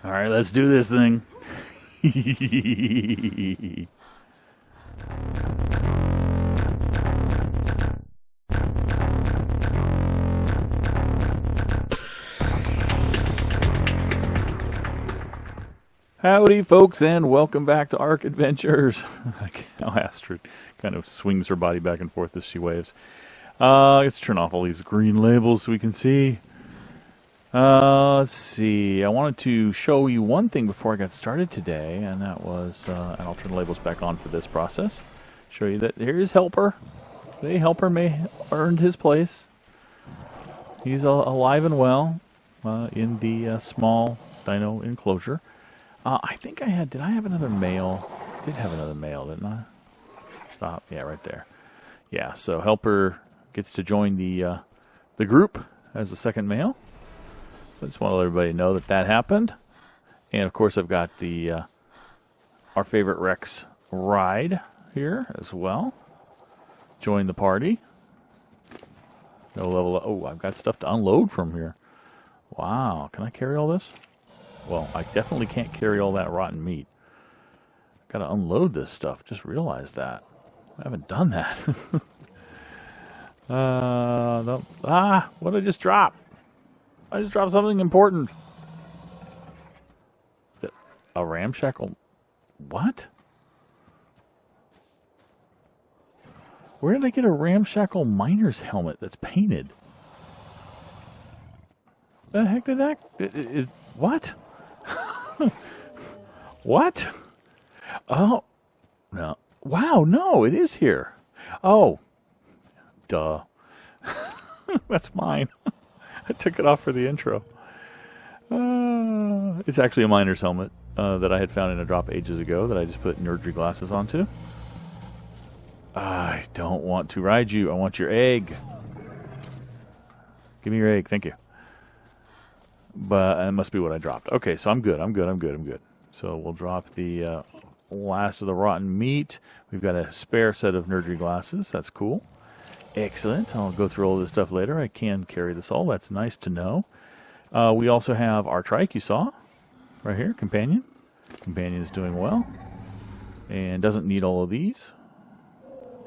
All right, let's do this thing. Howdy, folks, and welcome back to Ark Adventures. How Astrid kind of swings her body back and forth as she waves. Let's turn off all these green labels so we can see. Let's see. I wanted to show you one thing before I got started today, and that was, and I'll turn the labels back on for this process. Show you that here's Helper. Today, Helper may earned his place. He's alive and well in the small dino enclosure. I think I had, did I have another male? I did have another male, didn't I? Stop. Yeah, right there. Yeah, so Helper gets to join the group as the second male. So I just want to let everybody know that that happened. And of course I've got the our favorite Rex Ride here as well. Join the party. No level. Oh, I've got stuff to unload from here. Wow, can I carry all this? Well, I definitely can't carry all that rotten meat. Got to unload this stuff. Just realized that. I haven't done that. No. What did I just drop? I just dropped something important. A ramshackle. What? Where did I get a ramshackle miner's helmet that's painted? The heck did that? What? What? Oh, no. Wow, no, it is here. Oh, duh. That's mine. I took it off for the intro. It's actually a miner's helmet that I had found in a drop ages ago that I just put nerdry glasses onto. I don't want to ride you. I want your egg. Give me your egg. Thank you. But it must be what I dropped. Okay, so I'm good. I'm good. So we'll drop the last of the rotten meat. We've got a spare set of nerdry glasses. That's cool. Excellent. I'll go through all this stuff later. I can carry this all. That's nice to know. We also have our trike you saw right here, Companion. Companion is doing well and doesn't need all of these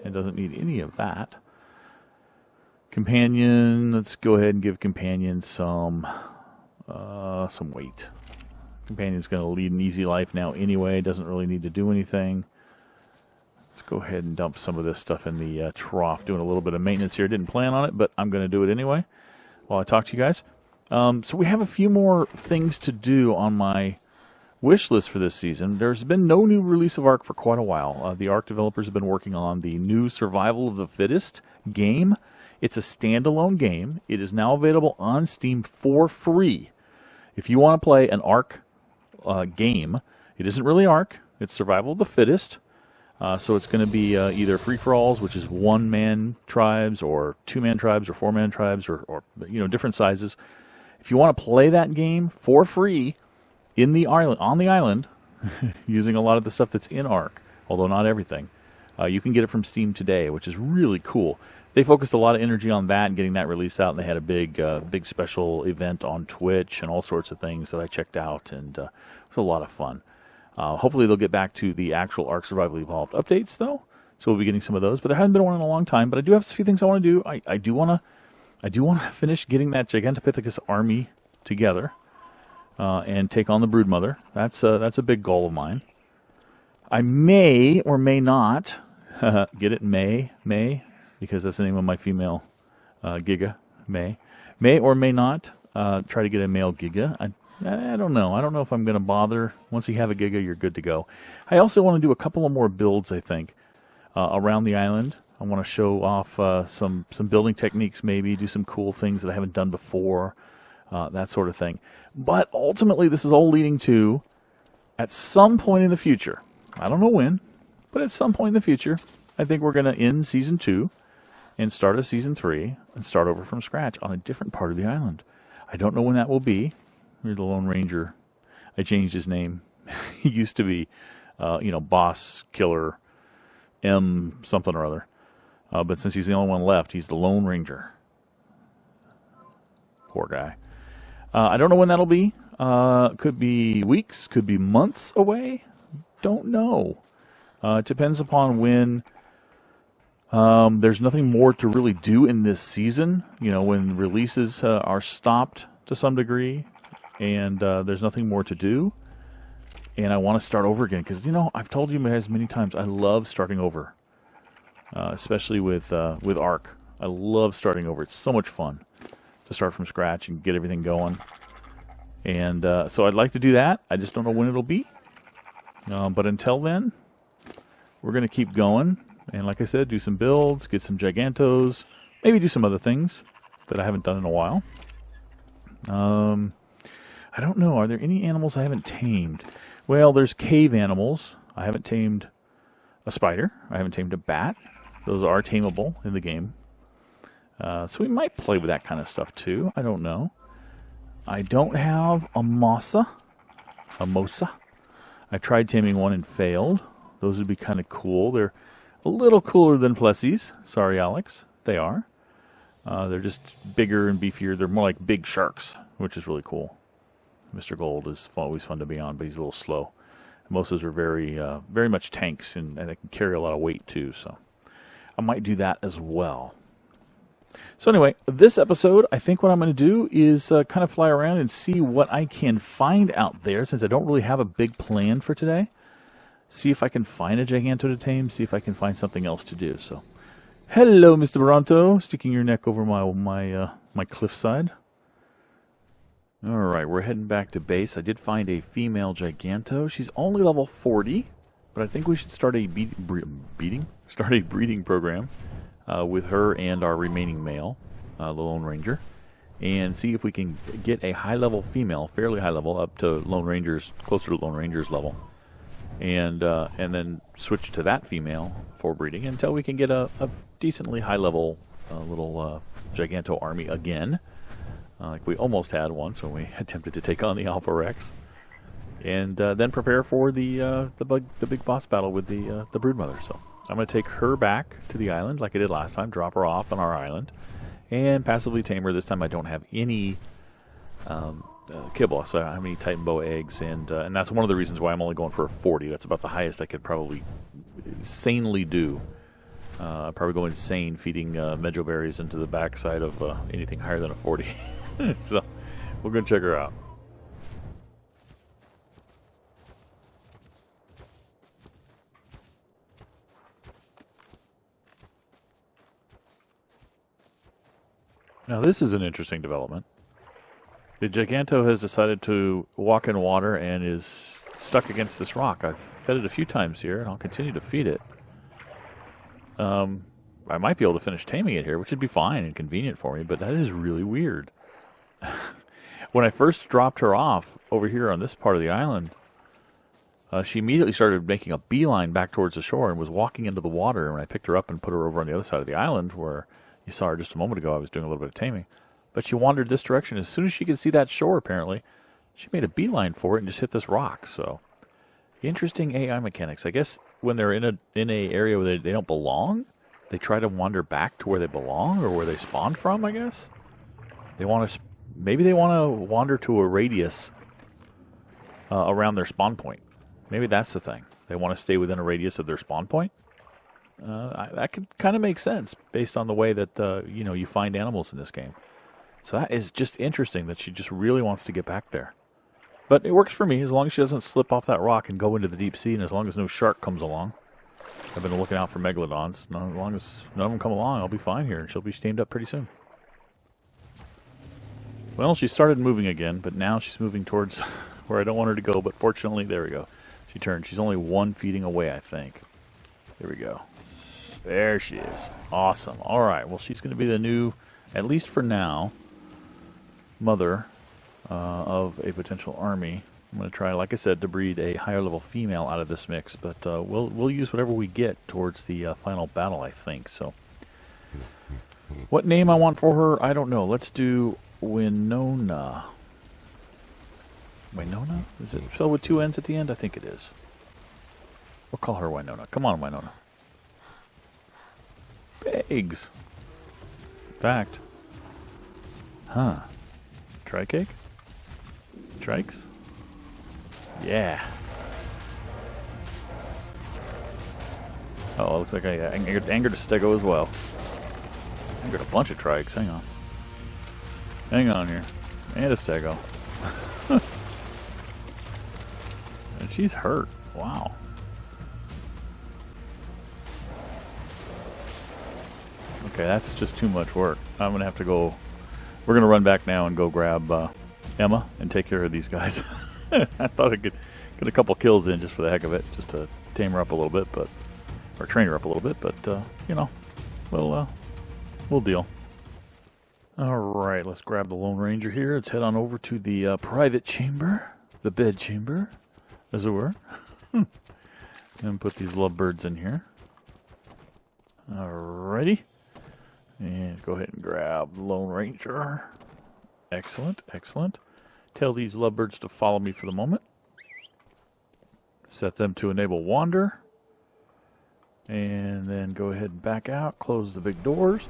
and doesn't need any of that. Companion, let's go ahead and give Companion some weight. Companion's going to lead an easy life now anyway. Doesn't really need to do anything. Let's go ahead and dump some of this stuff in the trough. Doing a little bit of maintenance here. Didn't plan on it, but I'm going to do it anyway while I talk to you guys. So we have a few more things to do on my wish list for this season. There's been no new release of Ark for quite a while. The Ark developers have been working on the new Survival of the Fittest game. It's a standalone game. It is now available on Steam for free. If you want to play an Ark game, it isn't really Ark. It's Survival of the Fittest. So it's going to be either free-for-alls, which is one-man tribes, or two-man tribes, or four-man tribes, or different sizes. If you want to play that game for free in the island, on the island, using a lot of the stuff that's in Ark, although not everything, you can get it from Steam today, which is really cool. They focused a lot of energy on that and getting that released out, and they had a big special event on Twitch and all sorts of things that I checked out, and it was a lot of fun. Hopefully they'll get back to the actual Ark Survival Evolved updates, though, so we'll be getting some of those. But there hasn't been one in a long time. But I do have a few things I want to do. I do want to finish getting that Gigantopithecus army together and take on the Broodmother. That's a big goal of mine. I may or may not get it May. Because that's the name of my female Giga, May or may not try to get a male Giga. I don't know. I don't know if I'm going to bother. Once you have a Giga, you're good to go. I also want to do a couple of more builds, I think, around the island. I want to show off some building techniques, maybe, do some cool things that I haven't done before, that sort of thing. But ultimately, this is all leading to, at some point in the future, I don't know when, but at some point in the future, I think we're going to end Season 2 and start a Season 3 and start over from scratch on a different part of the island. I don't know when that will be. Here's the Lone Ranger. I changed his name. He used to be, Boss Killer M something or other. But since he's the only one left, he's the Lone Ranger. Poor guy. I don't know when that'll be. Could be weeks, could be months away. Don't know. It depends upon when there's nothing more to really do in this season. You know, when releases are stopped to some degree and there's nothing more to do. And I want to start over again because, you know, I've told you guys many times I love starting over, especially with Ark. I love starting over. It's so much fun to start from scratch and get everything going. And so I'd like to do that. I just don't know when it'll be. But until then, we're going to keep going. And like I said, do some builds, get some Gigantos, maybe do some other things that I haven't done in a while. I don't know. Are there any animals I haven't tamed? Well, there's cave animals. I haven't tamed a spider. I haven't tamed a bat. Those are tameable in the game. So we might play with that kind of stuff too. I don't know. I don't have a mosa. I tried taming one and failed. Those would be kind of cool. They're a little cooler than Plessies. Sorry, Alex. They are. They're just bigger and beefier. They're more like big sharks, which is really cool. Mr. Gold is always fun to be on, but he's a little slow. Mosas are very much tanks, and they can carry a lot of weight too. So I might do that as well. So anyway, this episode, I think what I'm going to do is kind of fly around and see what I can find out there, since I don't really have a big plan for today. See if I can find a Giganto to tame, see if I can find something else to do. So, hello, Mr. Baronto, sticking your neck over my cliffside. All right, we're heading back to base. I did find a female Giganto. She's only level 40, but I think we should start a breeding program with her and our remaining male, the Lone Ranger, and see if we can get a high-level female, fairly high level, up to Lone Ranger's, closer to Lone Ranger's level, and then switch to that female for breeding until we can get a decently high-level little Giganto army again. Like we almost had once when we attempted to take on the Alpha Rex, and then prepare for the big boss battle with the Broodmother. So I'm going to take her back to the island like I did last time, drop her off on our island, and passively tame her. This time I don't have any kibble, so I don't have any Titan Boa eggs, and that's one of the reasons why I'm only going for a 40. That's about the highest I could probably sanely do. I'd probably go insane feeding Medjo berries into the backside of anything higher than a 40. So we're going to check her out. Now this is an interesting development. The Giganto has decided to walk in water and is stuck against this rock. I've fed it a few times here, and I'll continue to feed it. I might be able to finish taming it here, which would be fine and convenient for me, but that is really weird. When I first dropped her off over here on this part of the island, she immediately started making a beeline back towards the shore and was walking into the water. And when I picked her up and put her over on the other side of the island, where you saw her just a moment ago, I was doing a little bit of taming. But she wandered this direction. As soon as she could see that shore, apparently, she made a beeline for it and just hit this rock. So, interesting AI mechanics. I guess when they're in a area where they don't belong, they try to wander back to where they belong or where they spawned from, I guess. Maybe they want to wander to a radius around their spawn point. Maybe that's the thing. They want to stay within a radius of their spawn point. That could kind of make sense based on the way that you find animals in this game. So that is just interesting that she just really wants to get back there. But it works for me as long as she doesn't slip off that rock and go into the deep sea, and as long as no shark comes along. I've been looking out for megalodons. As long as none of them come along, I'll be fine here, and she'll be tamed up pretty soon. Well, she started moving again, but now she's moving towards where I don't want her to go, but fortunately, there we go. She turned. She's only one feeding away, I think. There we go. There she is. Awesome. All right, well, she's going to be the new, at least for now, mother of a potential army. I'm going to try, like I said, to breed a higher level female out of this mix, but we'll use whatever we get towards the final battle, I think. So, what name I want for her, I don't know. Let's do Winona. Winona? Is it spelled with two N's at the end? I think it is. We'll call her Winona. Come on, Winona. Eggs. In fact. Huh. Try cake? Trikes? Yeah. Oh, it looks like I angered a stego as well. Angered a bunch of trikes. Hang on. Hang on here. And a stego. And she's hurt. Wow. Okay, that's just too much work. I'm going to have to go... We're going to run back now and go grab Emma and take care of these guys. I thought I could get a couple kills in just for the heck of it, just to tame her up a little bit, but... Or train her up a little bit, but, you know, we'll deal. Alright, let's grab the Lone Ranger here. Let's head on over to the private chamber. The bed chamber, as it were. And put these lovebirds in here. Alrighty. And go ahead and grab the Lone Ranger. Excellent, excellent. Tell these lovebirds to follow me for the moment. Set them to enable wander. And then go ahead and back out, close the big doors,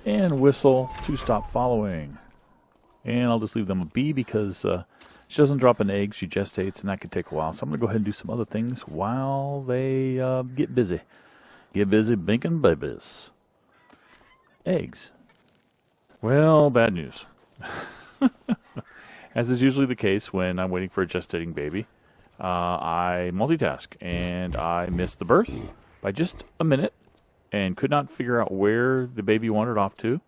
and whistle to stop following. And I'll just leave them a bee because she doesn't drop an egg, she gestates, and that could take a while. So I'm going to go ahead and do some other things while they get busy. Get busy binking babies. Eggs. Well, bad news. As is usually the case when I'm waiting for a gestating baby, I multitask, and I missed the birth by just a minute and could not figure out where the baby wandered off to.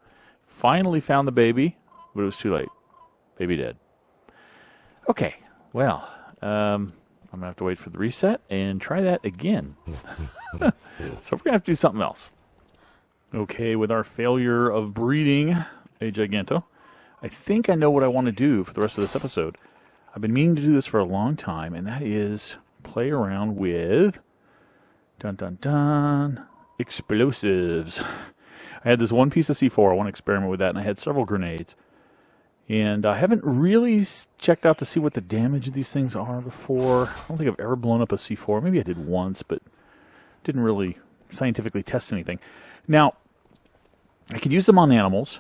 Finally found the baby, but it was too late. Baby dead. Okay, well, I'm going to have to wait for the reset and try that again. So we're going to have to do something else. Okay, with our failure of breeding a Giganto, I think I know what I want to do for the rest of this episode. I've been meaning to do this for a long time, and that is play around with... Dun dun dun. Explosives. I had this one piece of C4. I want to experiment with that, and I had several grenades. And I haven't really checked out to see what the damage of these things are before. I don't think I've ever blown up a C4. Maybe I did once, but didn't really scientifically test anything. Now, I could use them on animals,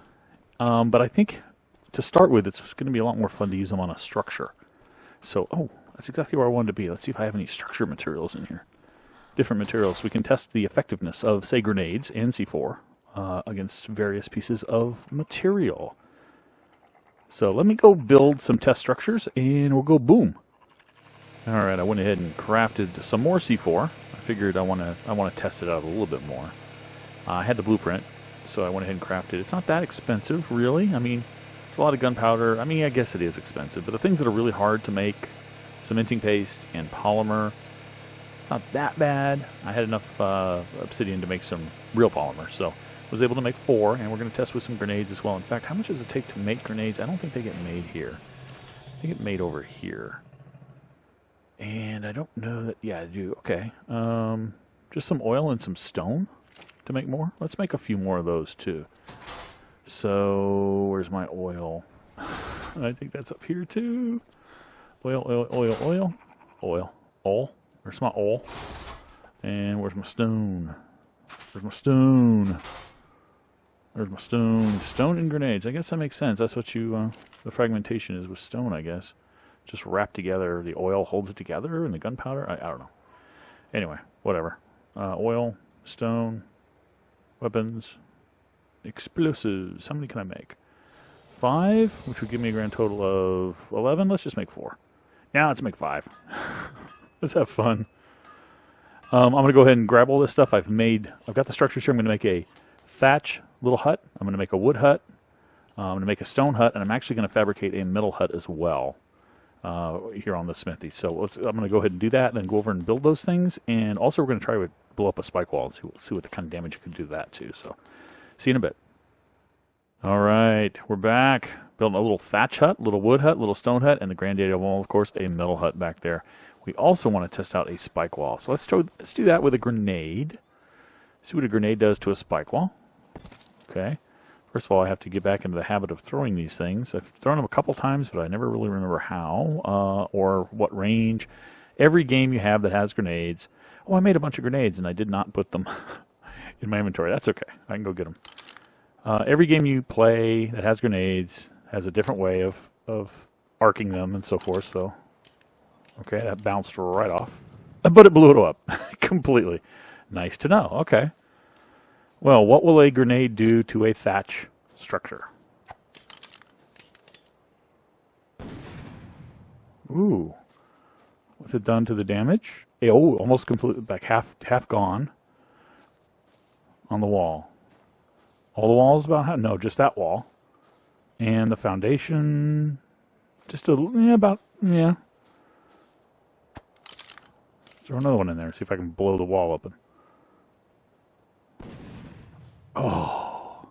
but I think to start with, it's going to be a lot more fun to use them on a structure. So, oh, that's exactly where I wanted to be. Let's see if I have any structure materials in here. Different materials. We can test the effectiveness of, say, grenades and C4 against various pieces of material. So let me go build some test structures, and we'll go boom. All right, I went ahead and crafted some more C4. I figured I want to test it out a little bit more. I had the blueprint, so I went ahead and crafted it. It's not that expensive, really. I mean, it's a lot of gunpowder. I mean, I guess it is expensive, but the things that are really hard to make, cementing paste and polymer, it's not that bad. I had enough obsidian to make some real polymer, so I was able to make 4, and we're going to test with some grenades as well. In fact, how much does it take to make grenades? I don't think they get made here. They get made over here. And I don't know that... Yeah, I do. Okay. Just some oil and some stone to make more. Let's make a few more of those, too. So, where's my oil? I think that's up here, too. Oil, oil, oil, oil. Oil. Oil. Where's my oil? And where's my stone? Where's my stone? Where's my stone? Stone and grenades. I guess that makes sense. That's what you, the fragmentation is with stone, I guess. Just wrapped together. The oil holds it together and the gunpowder. I don't know. Anyway, whatever. Oil, stone, weapons, explosives. How many can I make? 5, which would give me a grand total of 11. Let's just make 4. Now let's make 5. Let's have fun. I'm going to go ahead and grab all this stuff I've got the structures here. I'm going to make a thatch little hut. I'm going to make a wood hut. I'm going to make a stone hut, and I'm actually going to fabricate a metal hut as well here on the smithy. So I'm going to go ahead and do that, and then go over and build those things. And also we're going to try to blow up a spike wall and see what the kind of damage you can do that too. So see you in a bit. All right, we're back. Building a little thatch hut, little wood hut, little stone hut, and the granddaddy of all, of course, a metal hut back there. We also want to test out a spike wall. So let's do that with a grenade. See what a grenade does to a spike wall. Okay. First of all, I have to get back into the habit of throwing these things. I've thrown them a couple times, but I never really remember how or what range. Every game you have that has grenades. Oh, I made a bunch of grenades, and I did not put them in my inventory. That's okay. I can go get them. Every game you play that has grenades has a different way of arcing them and so forth. So, okay, that bounced right off. But it blew it up completely. Nice to know. Okay. Well, what will a grenade do to a thatch structure? Ooh. What's it done to the damage? Oh, almost completely, like half gone on the wall. All the walls about half? No, just that wall. And the foundation, just about. Throw another one in there, see if I can blow the wall open. Oh.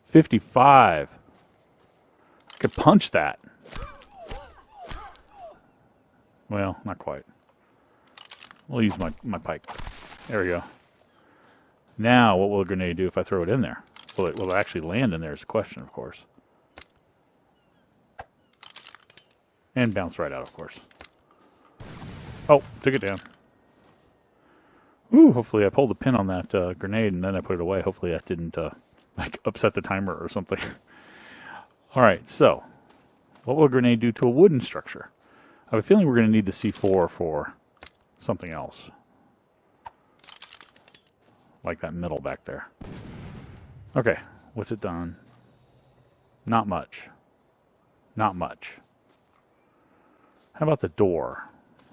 55. I could punch that. Well, not quite. We'll use my pike. There we go. Now, what will a grenade do if I throw it in there? Will it actually land in there is the question, of course. And bounce right out, of course. Oh, took it down. Ooh, hopefully I pulled the pin on that grenade and then I put it away. Hopefully that didn't like upset the timer or something. All right, so what will a grenade do to a wooden structure? I have a feeling we're going to need the C4 for something else. Like that middle back there. Okay, what's it done? Not much. Not much. How about the door?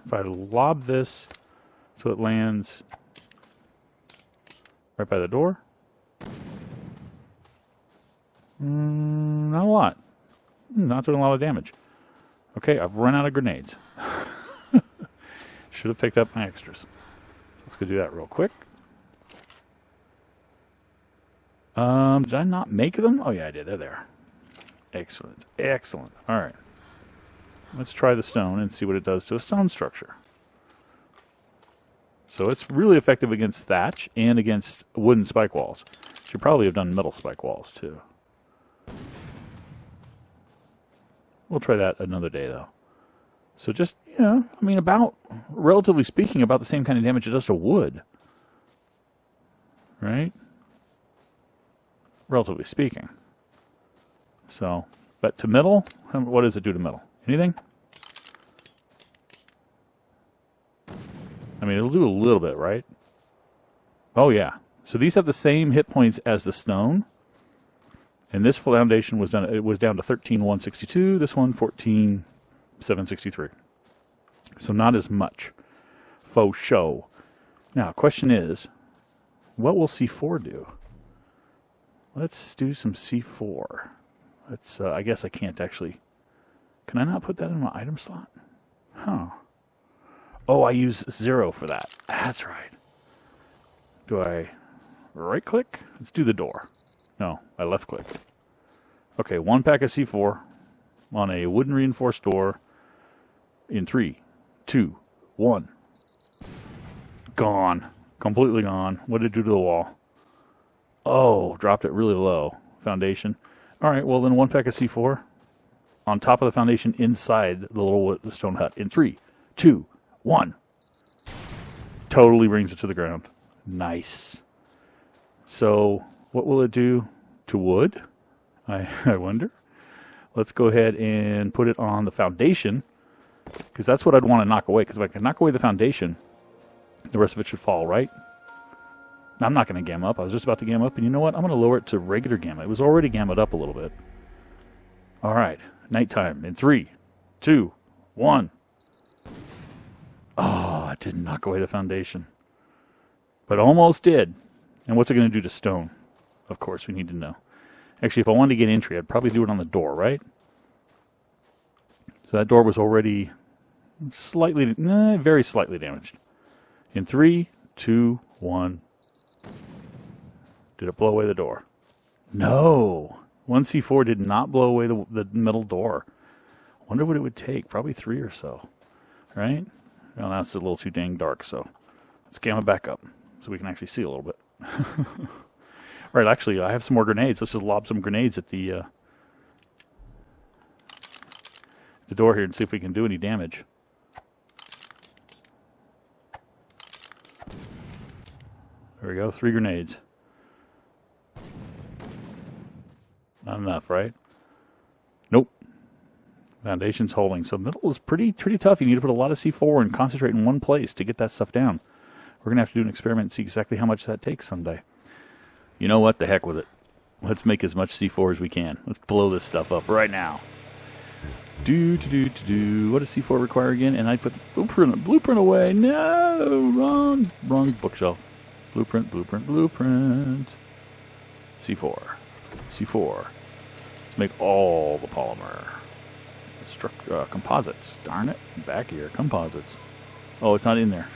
If I lob this so it lands right by the door? Not a lot. Not doing a lot of damage. Okay, I've run out of grenades. Should have picked up my extras. Let's go do that real quick. Did I not make them? Oh yeah, I did. They're there. Excellent. Excellent. All right. Let's try the stone and see what it does to a stone structure. So it's really effective against thatch and against wooden spike walls. Should probably have done metal spike walls too. We'll try that another day though. So just, I mean, about, relatively speaking, about the same kind of damage it does to wood. Right? Relatively speaking. So, but to metal, what does it do to metal? Anything? I mean, it'll do a little bit, right? Oh, yeah. So these have the same hit points as the stone. And this foundation was done. It was down to 13,162. This one, 14,763. So not as much. Faux show. Now, question is, what will C4 do? Let's do some C4. Let's. I guess I can't actually. Can I not put that in my item slot? Huh. Oh, I use 0 for that. That's right. Do I right click? Let's do the door. No, I left click. Okay, 1 pack of C4 on a wooden reinforced door in 3, 2, 1. Gone. Completely gone. What did it do to the wall? Oh, dropped it really low. Foundation. All right, well then 1 pack of C4 on top of the foundation inside the little stone hut in 3, 2, 1. Totally brings it to the ground. Nice. So what will it do to wood? I wonder. Let's go ahead and put it on the foundation because that's what I'd want to knock away. Because if I can knock away the foundation, the rest of it should fall, right? Now, I'm not going to gamma up. I was just about to gamma up. And you know what? I'm going to lower it to regular gamma. It was already gammaed up a little bit. All right. Nighttime in 3, 2, 1. Oh, I didn't knock away the foundation. But almost did. And what's it going to do to stone? Of course, we need to know. Actually, if I wanted to get entry, I'd probably do it on the door, right? So that door was already slightly, very slightly damaged. In 3, 2, 1. Did it blow away the door? No. 1C4 did not blow away the metal door. Wonder what it would take. Probably 3 or so. Right? Well, that's a little too dang dark, so let's gamma back up so we can actually see a little bit. Right, actually, I have some more grenades. Let's just lob some grenades at the door here and see if we can do any damage. There we go, 3 grenades. Not enough, right? Nope. Foundation's holding. So middle is pretty tough. You need to put a lot of C4 and concentrate in one place to get that stuff down. We're going to have to do an experiment and see exactly how much that takes someday. You know what? The heck with it. Let's make as much C4 as we can. Let's blow this stuff up right now. What does C4 require again? And I put the blueprint away. No! Wrong bookshelf. Blueprint. C4. Let's make all the polymer. Composites. Darn it. Back here. Composites. Oh, it's not in there.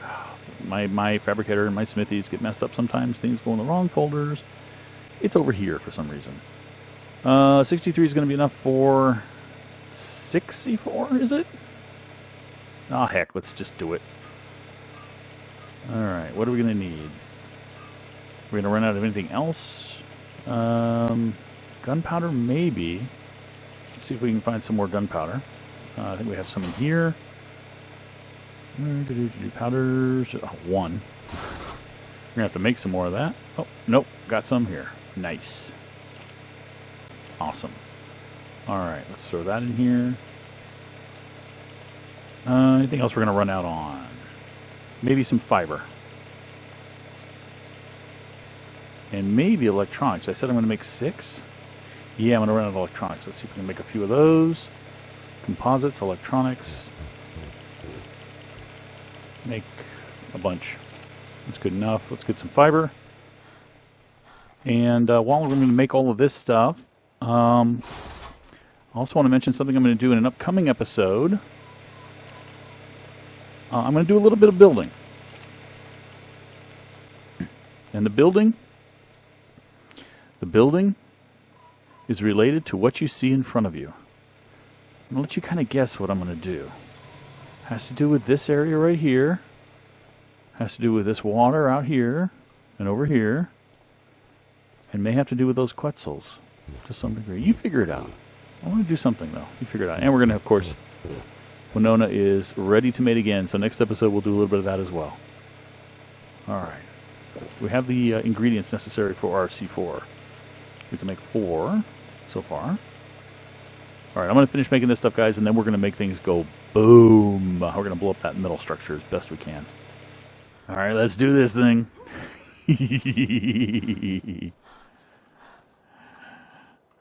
My fabricator and my smithies get messed up sometimes. Things go in the wrong folders. It's over here for some reason. 63 is going to be enough for 6 C4, is it? Oh, heck. Let's just do it. Alright. What are we going to need? We're going to run out of anything else. Gunpowder, maybe. Let's see if we can find some more gunpowder. I think we have some in here. Powders. Oh, 1. We're going to have to make some more of that. Oh, nope. Got some here. Nice. Awesome. Alright, let's throw that in here. Anything else we're going to run out on? Maybe some fiber. And maybe electronics. I said I'm going to make 6. Yeah, I'm going to run out of electronics. Let's see if we can make a few of those. Composites, electronics. Make a bunch. That's good enough. Let's get some fiber. And while we're going to make all of this stuff, I also want to mention something I'm going to do in an upcoming episode. I'm going to do a little bit of building. And the building is related to what you see in front of you. I'm going to let you kind of guess what I'm going to do. Has to do with this area right here. Has to do with this water out here and over here. And may have to do with those Quetzals to some degree. You figure it out. I want to do something, though. You figure it out. And we're going to, of course, Winona is ready to mate again. So next episode, we'll do a little bit of that as well. All right. We have the ingredients necessary for our C4. We can make 4 so far. All right, I'm going to finish making this stuff, guys, and then we're going to make things go boom. We're going to blow up that middle structure as best we can. All right, let's do this thing.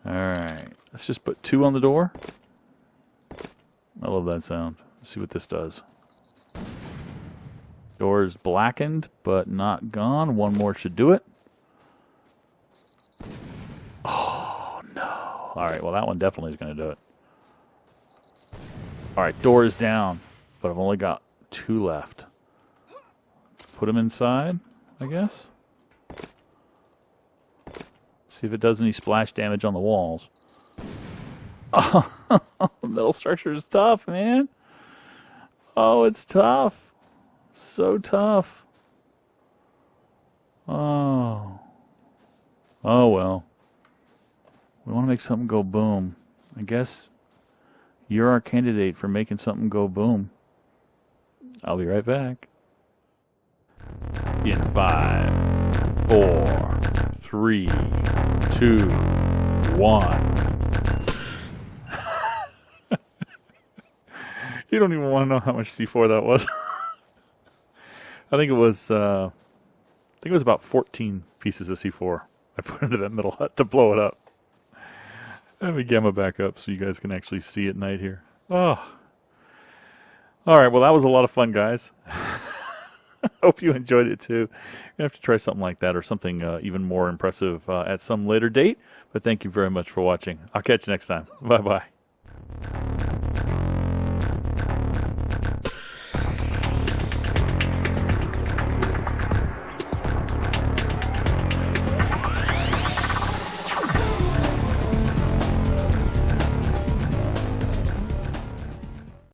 All right, let's just put 2 on the door. I love that sound. Let's see what this does. Door is blackened, but not gone. 1 more should do it. Oh, no. All right, well, that one definitely is going to do it. All right, door is down, but I've only got 2 left. Put them inside, I guess. See if it does any splash damage on the walls. Oh, the metal structure is tough, man. Oh, it's tough. So tough. Oh. Oh, well. We want to make something go boom. I guess you're our candidate for making something go boom. I'll be right back. In 5, 4, 3, 2, 1. You don't even want to know how much C4 that was. I think it was about 14 pieces of C4 I put into that middle hut to blow it up. Let me gamma back up so you guys can actually see at night here. Oh. All right, well, that was a lot of fun, guys. Hope you enjoyed it, too. You're going to have to try something like that or something even more impressive at some later date. But thank you very much for watching. I'll catch you next time. Bye-bye.